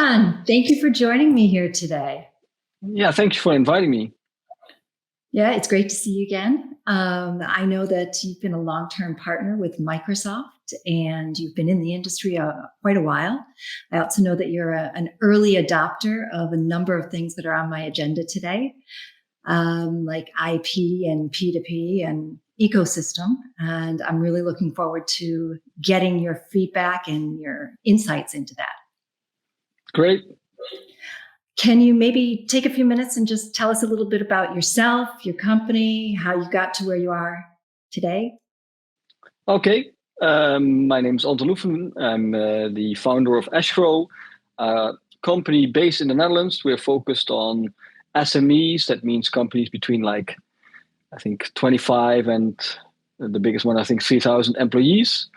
Anton, thank you for joining me here today. Yeah, thank you for inviting me. Yeah, it's great to see you again. I know that you've been a long-term partner with Microsoft and you've been in the industry quite a while. I also know that you're an early adopter of a number of things that are on my agenda today, like IP and P2P and ecosystem. And I'm really looking forward to getting your feedback and your insights into that. Great. Can you maybe take a few minutes and just tell us a little bit about yourself, your company, how you got to where you are today? Okay. My name is Anton Loeffen. I'm the founder of Eshgro, a company based in the Netherlands. We're focused on SMEs. That means companies between 25 and the biggest one, 3,000 employees.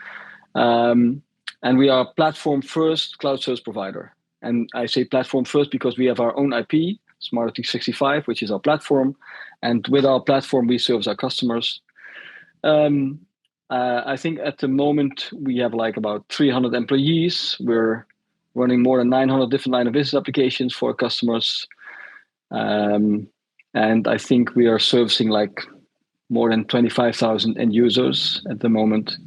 And we are a platform first cloud service provider. And I say platform first because we have our own IP, Smart 365, which is our platform. And with our platform, we service our customers. I think at the moment we have about 300 employees. We're running more than 900 different line of business applications for our customers. And I think we are servicing more than 25,000 end users at the moment.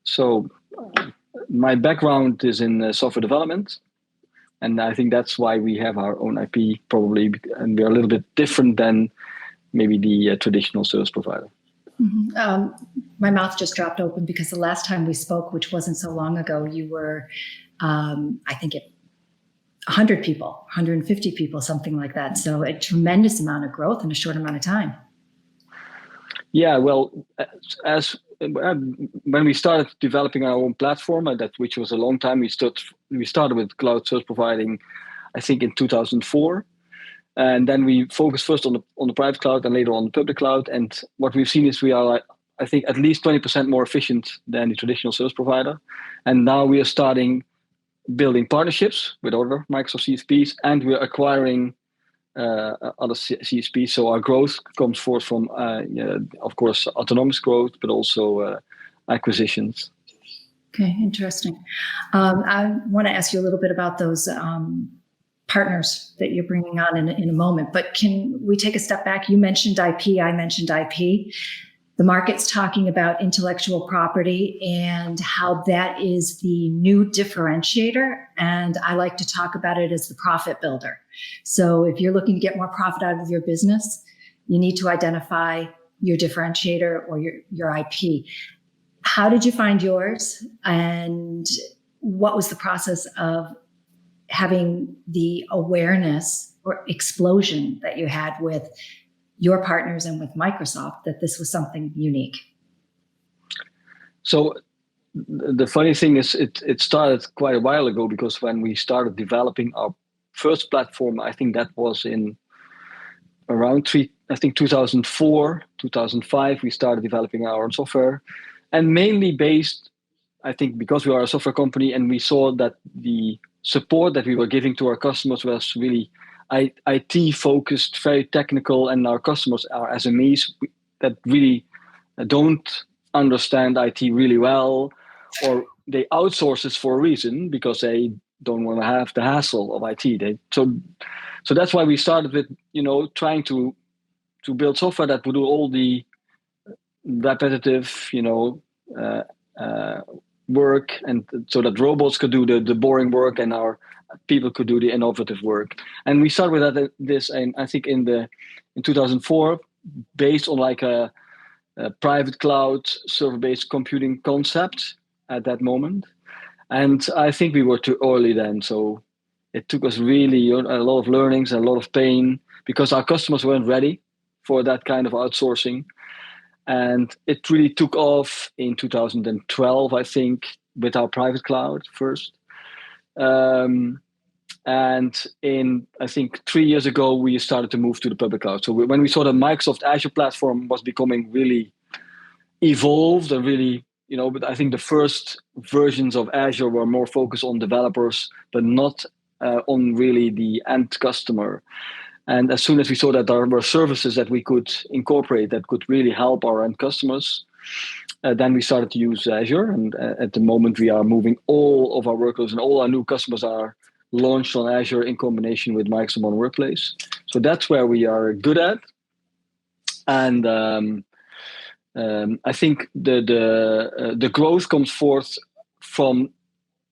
So my background is in software development. And I think that's why we have our own IP probably, and we're a little bit different than maybe the traditional service provider. Mm-hmm. My mouth just dropped open because the last time we spoke, which wasn't so long ago, you were, I think, at 100 people, 150 people, something like that. So a tremendous amount of growth in a short amount of time. Yeah, well, when we started developing our own platform, which was a long time, we started with cloud service providing, I think, in 2004. And then we focused first on the private cloud and later on the public cloud. And what we've seen is we are, I think, at least 20% more efficient than the traditional service provider. And now we are starting building partnerships with other Microsoft CSPs, and we're acquiring other CSPs. So our growth comes forth from, of course, autonomous growth, but also acquisitions. Okay, interesting. I want to ask you a little bit about those partners that you're bringing on in a moment, but can we take a step back? You mentioned IP, I mentioned IP. The market's talking about intellectual property and how that is the new differentiator. And I like to talk about it as the profit builder. So if you're looking to get more profit out of your business, you need to identify your differentiator or your IP. How did you find yours? And what was the process of having the awareness or explosion that you had with your partners and with Microsoft that this was something unique? So the funny thing is it started quite a while ago, because when we started developing our first platform, I think that was in around 2004, 2005, we started developing our own software, and mainly based, I think, because we are a software company and we saw that the support that we were giving to our customers was really IT focused, very technical, and our customers are SMEs that really don't understand IT really well, or they outsource this for a reason because they don't want to have the hassle of IT. So that's why we started with trying to build software that would do all the repetitive work, and so that robots could do the boring work and our people could do the innovative work. And we started with this, and I think in 2004, based on a private cloud server-based computing concept at that moment. And I think we were too early then, so it took us really a lot of learnings and a lot of pain because our customers weren't ready for that kind of outsourcing. And it really took off in 2012, I think, with our private cloud first. And I think 3 years ago, we started to move to the public cloud. So when we saw the Microsoft Azure platform was becoming really evolved and really, but I think the first versions of Azure were more focused on developers, but not on really the end customer. And as soon as we saw that there were services that we could incorporate that could really help our end customers, then we started to use Azure, and at the moment we are moving all of our workloads, and all our new customers are launched on Azure in combination with Microsoft Modern Workplace. So that's where we are good at, and I think the growth comes forth from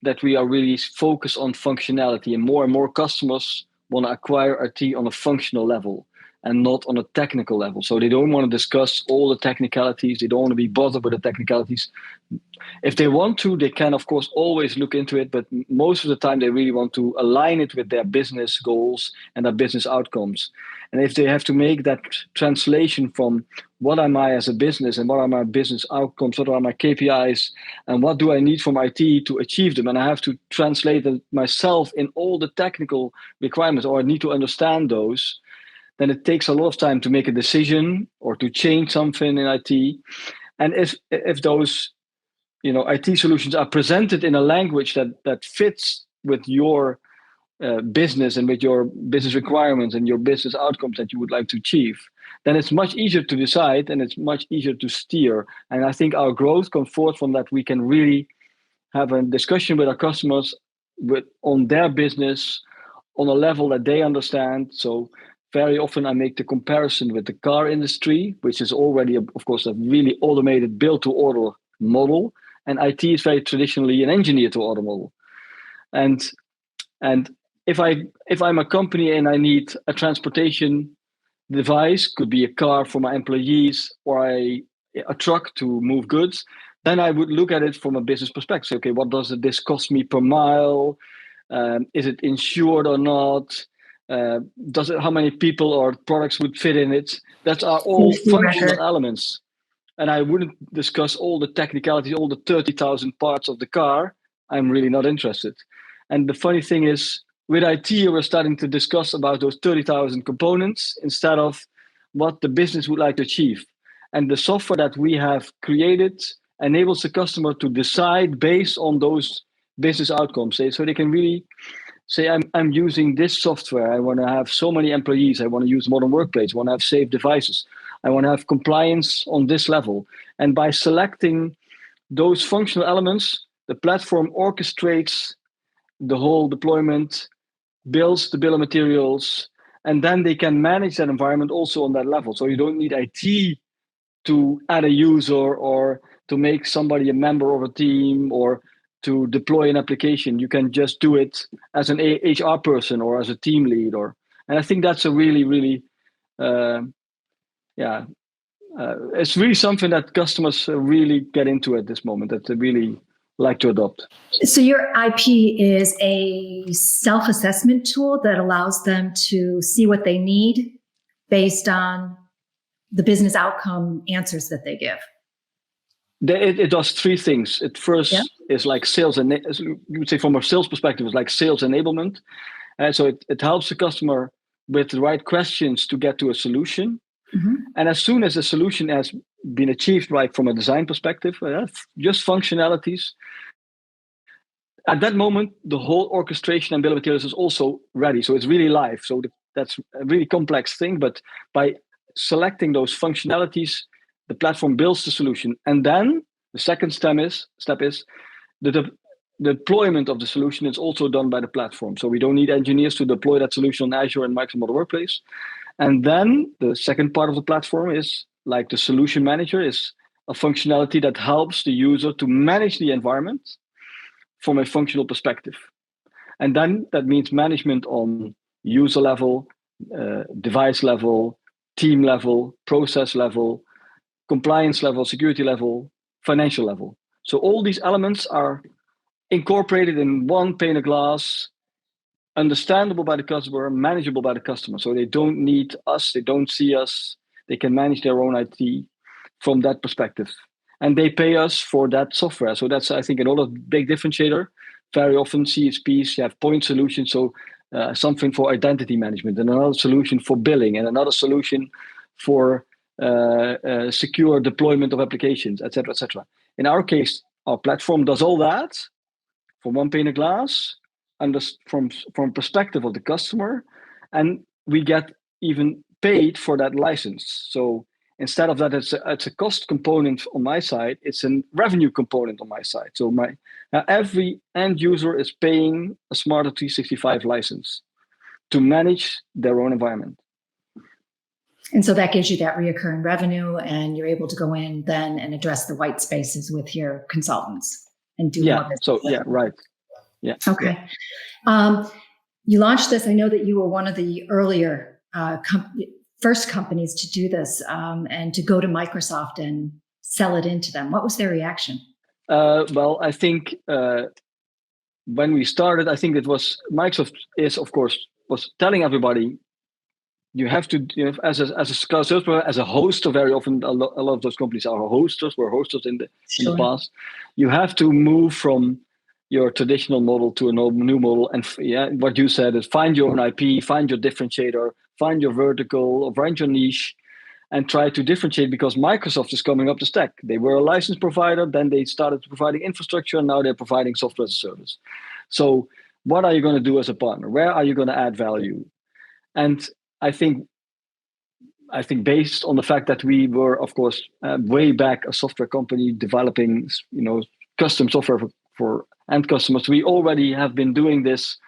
that we are really focused on functionality, and more customers want to acquire IT on a functional level and not on a technical level. So they don't want to discuss all the technicalities. They don't want to be bothered with the technicalities. If they want to, they can, of course, always look into it. But most of the time, they really want to align it with their business goals and their business outcomes. And if they have to make that translation from what am I as a business and what are my business outcomes, what are my KPIs, and what do I need from IT to achieve them, and I have to translate it myself in all the technical requirements, or I need to understand those, then it takes a lot of time to make a decision or to change something in IT. And if those IT solutions are presented in a language that fits with your business and with your business requirements and your business outcomes that you would like to achieve, then it's much easier to decide and it's much easier to steer. And I think our growth comes forth from that. We can really have a discussion with our customers on their business on a level that they understand. So very often I make the comparison with the car industry, which is already, of course, a really automated build-to-order model. And IT is very traditionally an engineer-to-order model. And if I'm a company and I need a transportation device, could be a car for my employees or a truck to move goods, then I would look at it from a business perspective. Okay, what does this cost me per mile? Is it insured or not? How many people or products would fit in it? That are all functional elements. And I wouldn't discuss all the technicalities, all the 30,000 parts of the car. I'm really not interested. And the funny thing is, with IT, we're starting to discuss about those 30,000 components instead of what the business would like to achieve. And the software that we have created enables the customer to decide based on those business outcomes. So they can really say, I'm using this software. I want to have so many employees. I want to use Modern Workplace. I want to have safe devices. I want to have compliance on this level. And by selecting those functional elements, the platform orchestrates the whole deployment, builds the bill of materials, and then they can manage that environment also on that level. So you don't need IT to add a user or to make somebody a member of a team or to deploy an application. You can just do it as an HR person or as a team lead. And I think that's a really, really, it's really something that customers really get into at this moment, that they really like to adopt. So your IP is a self-assessment tool that allows them to see what they need based on the business outcome answers that they give. It does three things. It first is like sales, and you would say from a sales perspective, it's like sales enablement. And so it helps the customer with the right questions to get to a solution. Mm-hmm. And as soon as the solution has been achieved, right, from a design perspective, just functionalities, at that moment, the whole orchestration and bill of materials is also ready. So it's really live. So that's a really complex thing. But by selecting those functionalities, the platform builds the solution. And then the second step is the deployment of the solution is also done by the platform. So we don't need engineers to deploy that solution on Azure and Microsoft Modern Workplace. And then the second part of the platform is like the solution manager, is a functionality that helps the user to manage the environment from a functional perspective. And then that means management on user level, device level, team level, process level, compliance level, security level, financial level. So all these elements are incorporated in one pane of glass, understandable by the customer, manageable by the customer. So they don't need us, they don't see us, they can manage their own IT from that perspective. And they pay us for that software. So that's, I think, another big differentiator. Very often CSPs, you have point solutions, so something for identity management, and another solution for billing, and another solution for secure deployment of applications, et cetera, et cetera. In our case, our platform does all that from one pane of glass, and from perspective of the customer, and we get even paid for that license. So instead of that, it's a cost component on my side. It's a revenue component on my side. So every end user is paying a Smarter 365 license to manage their own environment. And so that gives you that reoccurring revenue, and you're able to go in then and address the white spaces with your consultants and do more business. So right. Yeah. Okay. You launched this. I know that you were one of the earlier first companies to do this and to go to Microsoft and sell it into them. What was their reaction? Well, I think when we started, I think it was Microsoft was telling everybody, you have to, as a cloud service provider, as a hoster, very often a lot of those companies are hosters, were hosters in the past. You have to move from your traditional model to a new model. And what you said is find your own IP, find your differentiator, find your vertical, or find your niche, and try to differentiate, because Microsoft is coming up the stack. They were a license provider, then they started providing infrastructure, and now they're providing software as a service. So what are you going to do as a partner? Where are you going to add value? And I think based on the fact that we were, of course, way back a software company developing, custom software for end customers, we already have been doing this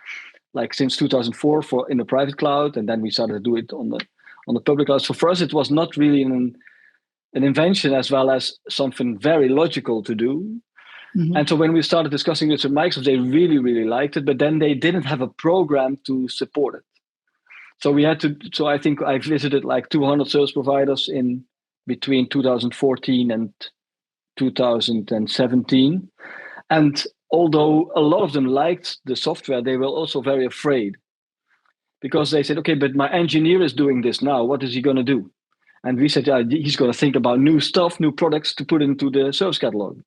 like since 2004 in the private cloud, and then we started to do it on the public cloud. So for us, it was not really an invention, as well as something very logical to do. Mm-hmm. And so when we started discussing this with Microsoft, they really, really liked it, but then they didn't have a program to support it. So I think I visited like 200 service providers in between 2014 and 2017. And although a lot of them liked the software, they were also very afraid, because they said, okay, but my engineer is doing this now. What is he going to do? And we said, he's going to think about new stuff, new products to put into the service catalog.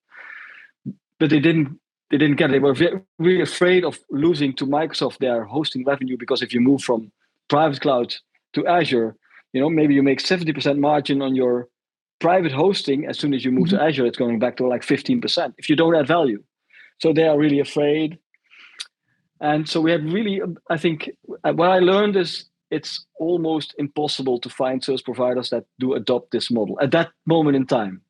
But they didn't get it. They were really afraid of losing to Microsoft their hosting revenue, because if you move from private cloud to Azure, maybe you make 70% margin on your private hosting. As soon as you move to Azure, it's going back to like 15% if you don't add value. So they are really afraid. And so we have really, I think what I learned is it's almost impossible to find service providers that do adopt this model at that moment in time.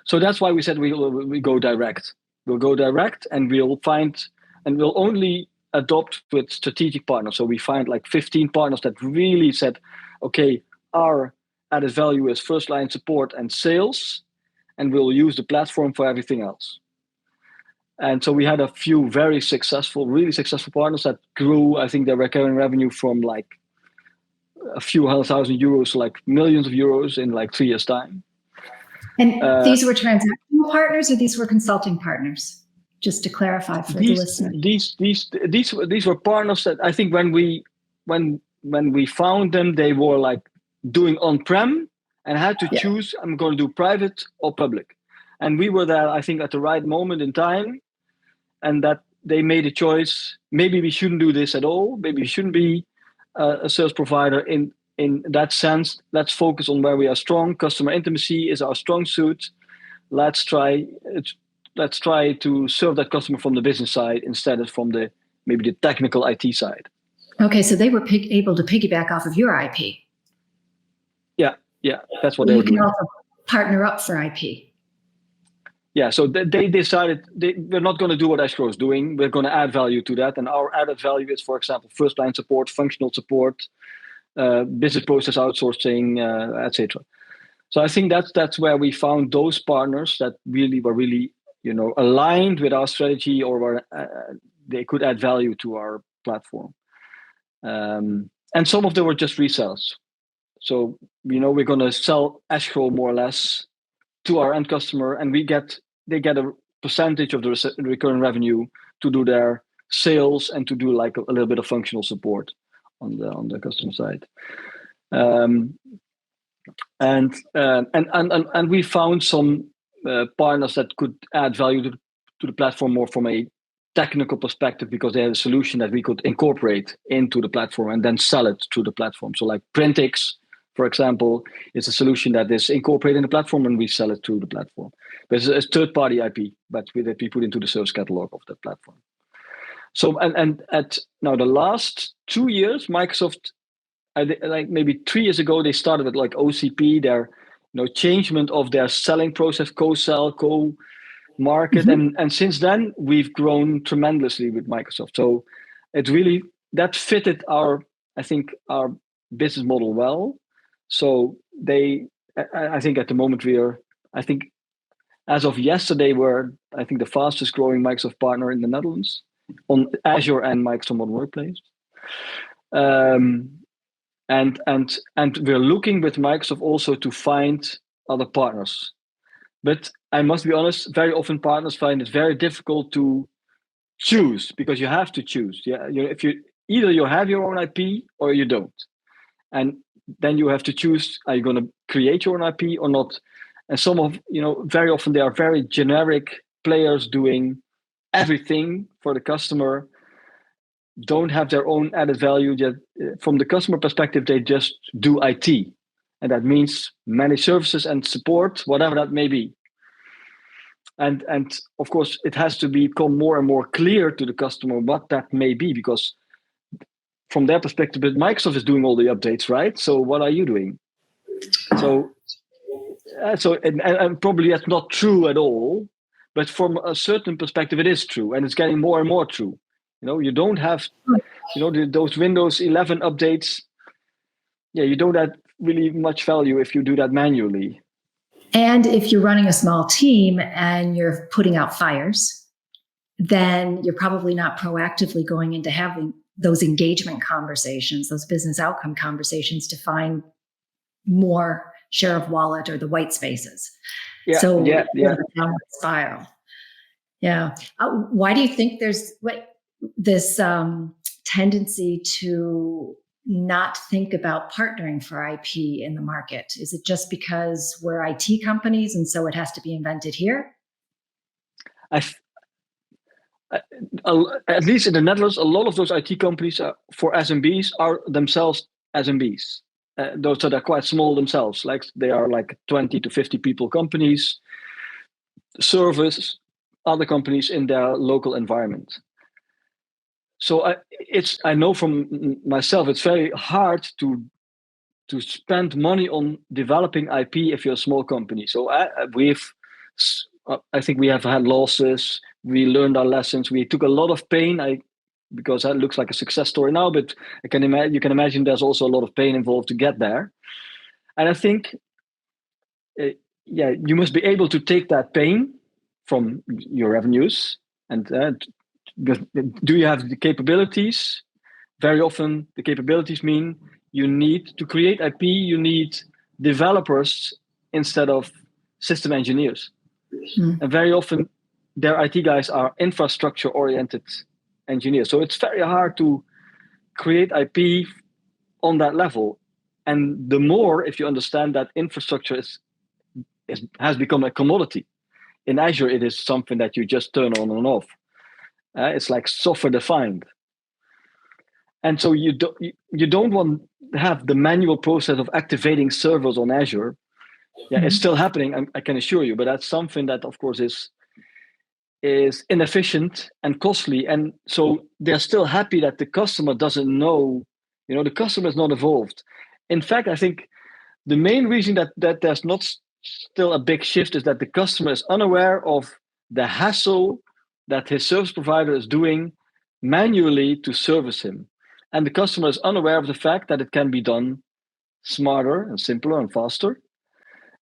So that's why we said we go direct. We'll go direct, and we'll only adopt with strategic partners. So we find like 15 partners that really said, okay, our added value is first line support and sales, and we'll use the platform for everything else. And so we had a few really successful partners that grew, I think, their recurring revenue from like a few €100,000 to like millions of euros in like 3 years' time. And these were transactional partners, or these were consulting partners? Just to clarify for the listener. These were partners that I think when we found them, they were like doing on-prem and had to choose, I'm going to do private or public. And we were there, I think, at the right moment in time, and that they made a choice. Maybe we shouldn't do this at all. Maybe we shouldn't be a service provider in that sense. Let's focus on where we are strong. Customer intimacy is our strong suit. Let's try to serve that customer from the business side instead of from maybe the technical IT side. Okay, so they were able to piggyback off of your IP. Yeah, that's what they were doing. You can also partner up for IP. Yeah, so they decided we're not going to do what Eshgro is doing. We're going to add value to that, and our added value is, for example, first line support, functional support, business process outsourcing, etc. So I think that's where we found those partners that were really aligned with our strategy, or were they could add value to our platform. And some of them were just resellers. So we're going to sell Eshgro more or less to our end customer, and they get a percentage of the recurring revenue to do their sales and to do like a little bit of functional support on the customer side. And we found some partners that could add value to the platform more from a technical perspective, because they had a solution that we could incorporate into the platform and then sell it to the platform. So like Printix, for example, is a solution that is incorporated in the platform, and we sell it through the platform. But it's third-party IP, but that we put into the service catalog of the platform. So and at now the last 2 years, Microsoft like maybe 3 years ago, they started with like OCP, their changement of their selling process, co-sell, co-market, and since then we've grown tremendously with Microsoft. So it really that fitted our business model well. So I think at the moment I think as of yesterday, we're the fastest growing Microsoft partner in the Netherlands on Azure and Microsoft Modern Workplace. And we're looking with Microsoft also to find other partners. But I must be honest, very often partners find it very difficult to choose, because you have to choose. Yeah, if you either you have your own IP or you don't, and then you have to choose: are you going to create your own IP or not? And some of very often they are very generic players doing everything for the customer, don't have their own added value. That from the customer perspective, they just do IT, and that means managed services and support, whatever that may be. And of course, it has to become more and more clear to the customer what that may be, because from their perspective, Microsoft is doing all the updates, right? So what are you doing? So probably that's not true at all, but from a certain perspective, it is true, and it's getting more and more true. You don't have, those Windows 11 updates. Yeah, you don't add really much value if you do that manually. And if you're running a small team and you're putting out fires, then you're probably not proactively going into having those engagement conversations, those business outcome conversations to find more share of wallet or the white spaces. Downward spiral. Yeah. Why do you think there's this tendency to not think about partnering for IP in the market? Is it just because we're IT companies and so it has to be invented here? At least in the Netherlands, a lot of those IT companies for SMBs are themselves SMBs. Those that are quite small themselves, like they are like 20 to 50 people companies, service other companies in their local environment. So I know from myself, it's very hard to spend money on developing IP if you're a small company. So I think we have had losses. We learned our lessons. We took a lot of pain. Because that looks like a success story now, but you can imagine there's also a lot of pain involved to get there. And I think, you must be able to take that pain from your revenues and. Do you have the capabilities? Very often the capabilities mean you need to create IP, you need developers instead of system engineers. And very often their IT guys are infrastructure oriented engineers. So it's very hard to create IP on that level. And the more, if you understand that infrastructure has become a commodity. In Azure, it is something that you just turn on and off. It's like software defined, and so you don't want to have the manual process of activating servers on Azure. It's still happening, I can assure you, but that's something that, of course, is inefficient and costly. And so they're still happy that the customer doesn't know. The customer is not involved. In fact, I think the main reason that there's not still a big shift is that the customer is unaware of the hassle that his service provider is doing manually to service him. And the customer is unaware of the fact that it can be done smarter and simpler and faster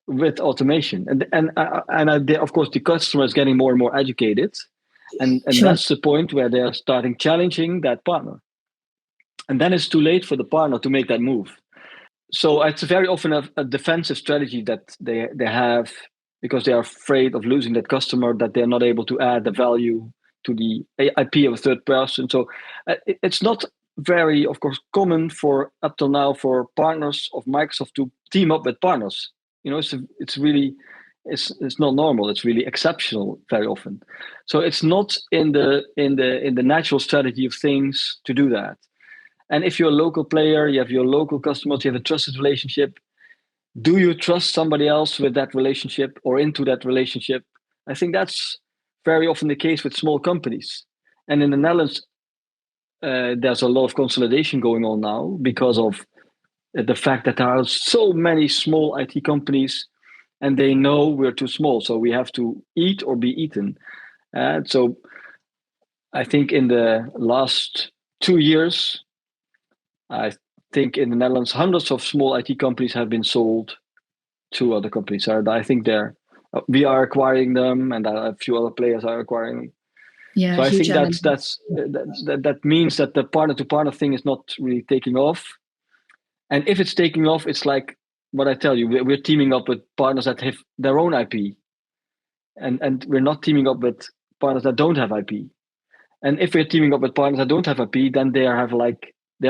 with automation. And of course, the customer is getting more and more educated. And that's the point where they're starting challenging that partner. And then it's too late for the partner to make that move. So it's very often a defensive strategy that they have, because they are afraid of losing that customer, that they're not able to add the value to the IP of a third person. So it's not very, of course, common up till now for partners of Microsoft to team up with partners. It's really, it's not normal. It's really exceptional very often. So it's not in the natural strategy of things to do that. And if you're a local player, you have your local customers, you have a trusted relationship. Do you trust somebody else with that relationship or into that relationship? I think that's very often the case with small companies. And in the Netherlands, there's a lot of consolidation going on now because of the fact that there are so many small IT companies, and they know we're too small, so we have to eat or be eaten. So I think in the last 2 years, I think in the Netherlands, hundreds of small IT companies have been sold to other companies. I think we are acquiring them, and a few other players are acquiring them. Yeah, So I huge think M&A. that means that the partner-to-partner thing is not really taking off. And if it's taking off, it's like what I tell you, we're teaming up with partners that have their own IP, and we're not teaming up with partners that don't have IP. And if we're teaming up with partners that don't have IP, then they're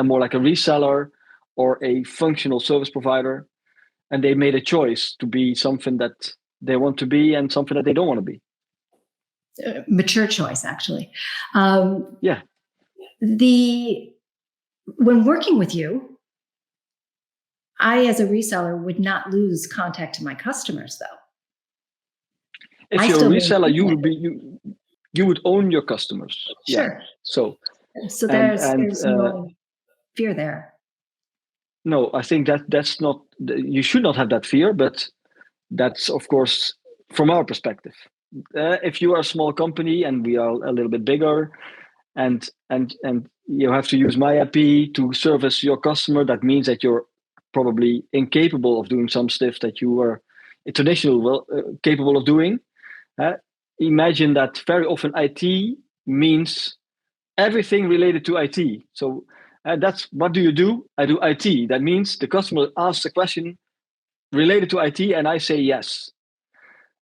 more like a reseller or a functional service provider, and they made a choice to be something that they want to be and something that they don't want to be. Mature choice, actually. Yeah. When working with you, I, as a reseller, would not lose contact to my customers, though. If you're a reseller, you would own your customers. Sure. Yeah. So there's no fear there. No, I think that's not. You should not have that fear, but that's of course from our perspective. If you are a small company and we are a little bit bigger, and you have to use my IP to service your customer, that means that you're probably incapable of doing some stuff that you were traditionally capable of doing. Imagine that very often IT means everything related to IT. So that's what do you do? I do IT. That means the customer asks a question related to IT and I say yes.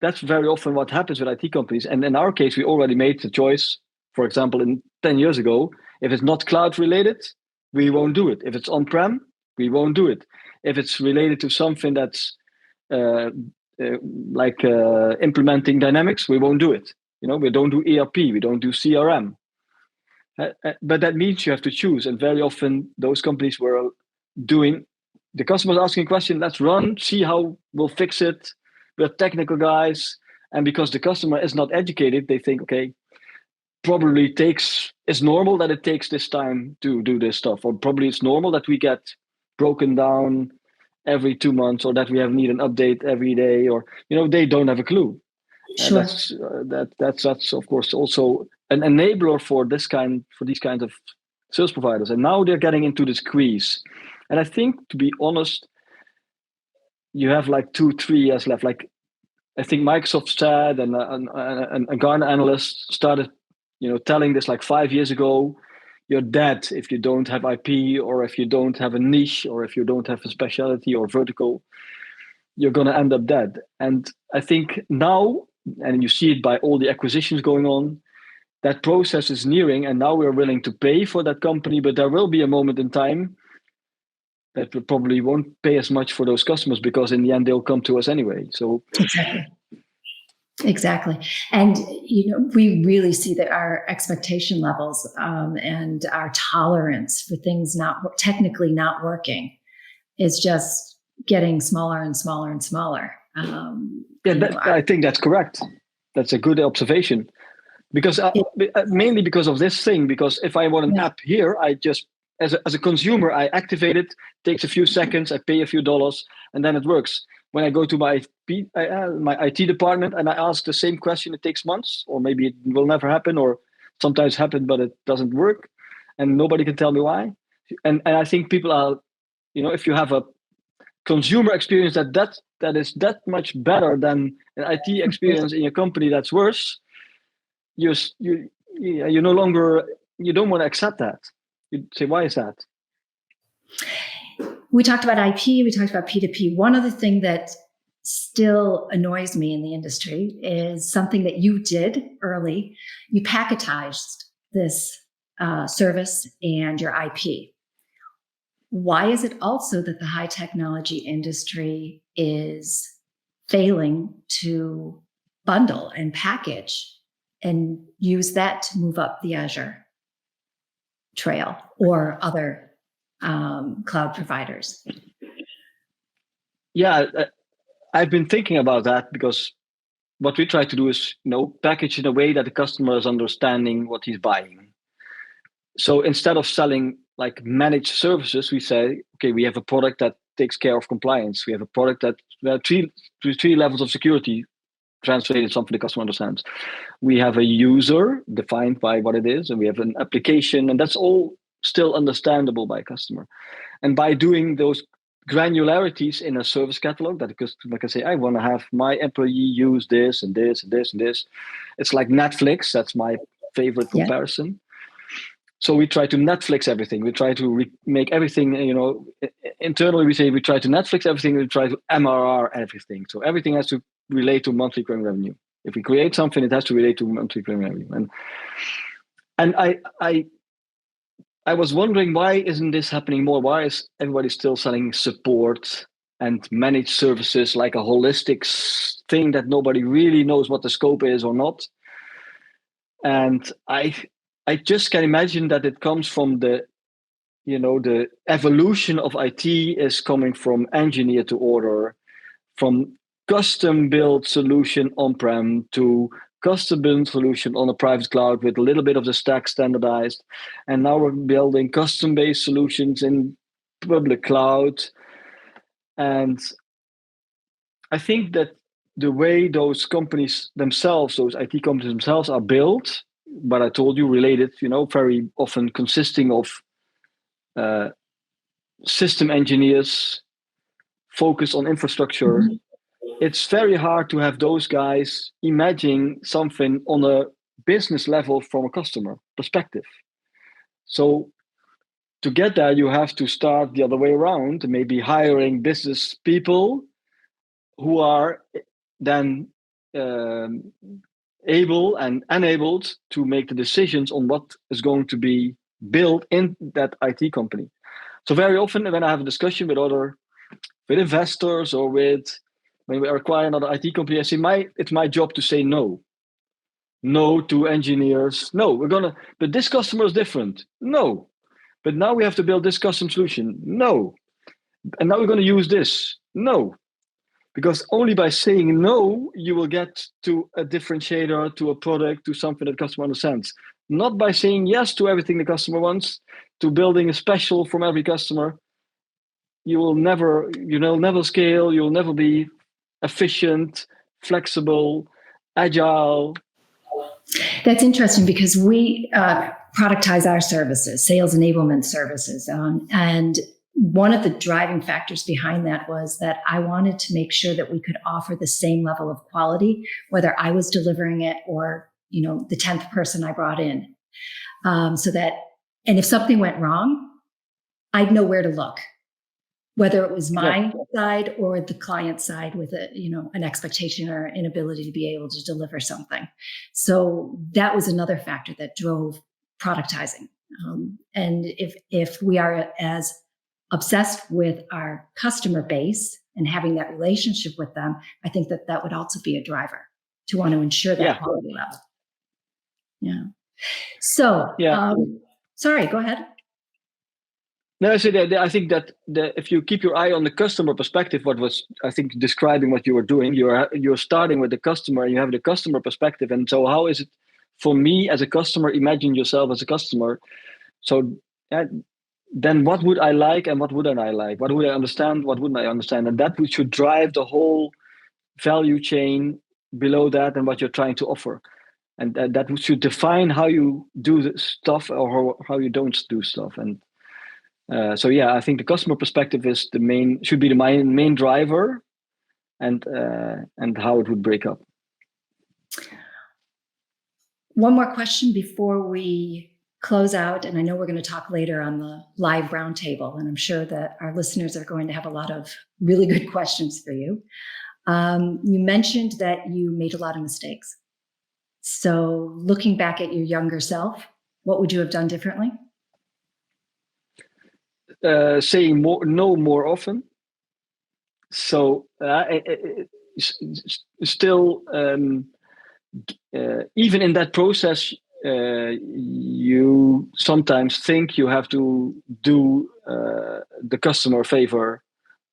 That's very often what happens with IT companies. And in our case, we already made the choice, for example, 10 years ago, if it's not cloud related, we won't do it. If it's on-prem, we won't do it. If it's related to something that's implementing Dynamics, we won't do it. We don't do ERP, we don't do CRM. But that means you have to choose. And very often those companies were doing, the customer's asking a question, let's run, see how we'll fix it. We're technical guys. And because the customer is not educated, they think, okay, probably it's normal that it takes this time to do this stuff. Or probably it's normal that we get broken down every 2 months, or that we need an update every day, or, they don't have a clue. Sure. That's of course also an enabler for these kinds of sales providers, and now they're getting into the squeeze. And I think, to be honest, you have like 2-3 years left. Like I think Microsoft said, and a Gartner analyst started, telling this like 5 years ago. You're dead if you don't have IP, or if you don't have a niche, or if you don't have a specialty or vertical. You're going to end up dead. And I think now, and you see it by all the acquisitions going on, that process is nearing, and now we're willing to pay for that company, but there will be a moment in time that we probably won't pay as much for those customers, because in the end they'll come to us anyway. So Exactly. And, we really see that our expectation levels and our tolerance for things technically not working is just getting smaller and smaller and smaller. I think that's correct. That's a good observation, because mainly because of this thing. Because if I want an app here, I just, as a consumer, I activate it. Takes a few seconds. I pay a few dollars, and then it works. When I go to my IT department and I ask the same question, it takes months, or maybe it will never happen, or sometimes happen but it doesn't work, and nobody can tell me why. And I think people are, if you have a consumer experience that is that much better than an IT experience in your company that's worse, you no longer, you don't want to accept that. You say, why is that? We talked about IP, we talked about P2P. One other thing that still annoys me in the industry is something that you did early. You packaged this service and your IP. Why is it also that the high technology industry is failing to bundle and package and use that to move up the Azure trail or other cloud providers? Yeah, I've been thinking about that, because what we try to do is, package in a way that the customer is understanding what he's buying. So instead of selling like managed services, we say, okay, we have a product that takes care of compliance. We have a product that three levels of security, translated something the customer understands. We have a user defined by what it is, and we have an application, and that's all still understandable by customer. And by doing those granularities in a service catalog, that because like I say, I want to have my employee use this and this and this and this. It's like Netflix. That's my favorite comparison. So we try to Netflix everything. We try to make everything, internally we say we try to Netflix everything. We try to MRR everything. So everything has to relate to monthly recurring revenue. If we create something, it has to relate to monthly recurring revenue. And I was wondering, why isn't this happening more? Why is everybody still selling support and managed services like a holistic thing that nobody really knows what the scope is or not? And I just can imagine that it comes from the evolution of IT is coming from engineer to order, from custom built solution on-prem to custom built solution on a private cloud with a little bit of the stack standardized. And now we're building custom-based solutions in public cloud. And I think that the way those companies themselves, those IT companies themselves are built, but I told you related, very often consisting of system engineers focused on infrastructure. Mm-hmm. It's very hard to have those guys imagine something on a business level from a customer perspective. So to get there, you have to start the other way around, maybe hiring business people who are then able and enabled to make the decisions on what is going to be built in that IT company. So very often when I have a discussion with investors or when we acquire another IT company, I say it's my job to say no. No to engineers. No, but this customer is different. No. But now we have to build this custom solution. No. And now we're going to use this. No. Because only by saying no, you will get to a differentiator, to a product, to something that the customer understands. Not by saying yes to everything the customer wants, to building a special from every customer. You'll never scale. You'll never be efficient, flexible, agile. That's interesting because we productize our services, sales enablement services. And one of the driving factors behind that was that I wanted to make sure that we could offer the same level of quality, whether I was delivering it or, the 10th person I brought in. So that, and if something went wrong, I'd know where to look, whether it was my side or the client side with an expectation or inability to be able to deliver something. So that was another factor that drove productizing. And if we are as obsessed with our customer base and having that relationship with them, I think that would also be a driver to want to ensure that quality level. Yeah. So, sorry, go ahead. No, I think that if you keep your eye on the customer perspective, what was, I think, describing what you were doing, you're starting with the customer, you have the customer perspective. And so how is it for me as a customer, imagine yourself as a customer. So then what would I like and what wouldn't I like? What would I understand? What wouldn't I understand? And that should drive the whole value chain below that and what you're trying to offer. And that should define how you do the stuff or how you don't do stuff. And I think the customer perspective is should be the main driver, and how it would break up. One more question before we close out, and I know we're going to talk later on the live roundtable, and I'm sure that our listeners are going to have a lot of really good questions for you. You mentioned that you made a lot of mistakes. So looking back at your younger self, what would you have done differently? Saying no more often. So still, even in that process, you sometimes think you have to do the customer a favor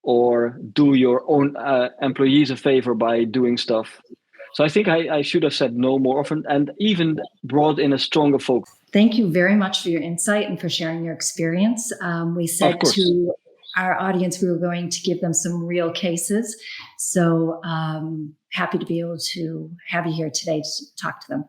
or do your own employees a favor by doing stuff. So I think I should have said no more often and even brought in a stronger focus. Thank you very much for your insight and for sharing your experience. We said Of course. to our audience we were going to give them some real cases. So happy to be able to have you here today to talk to them.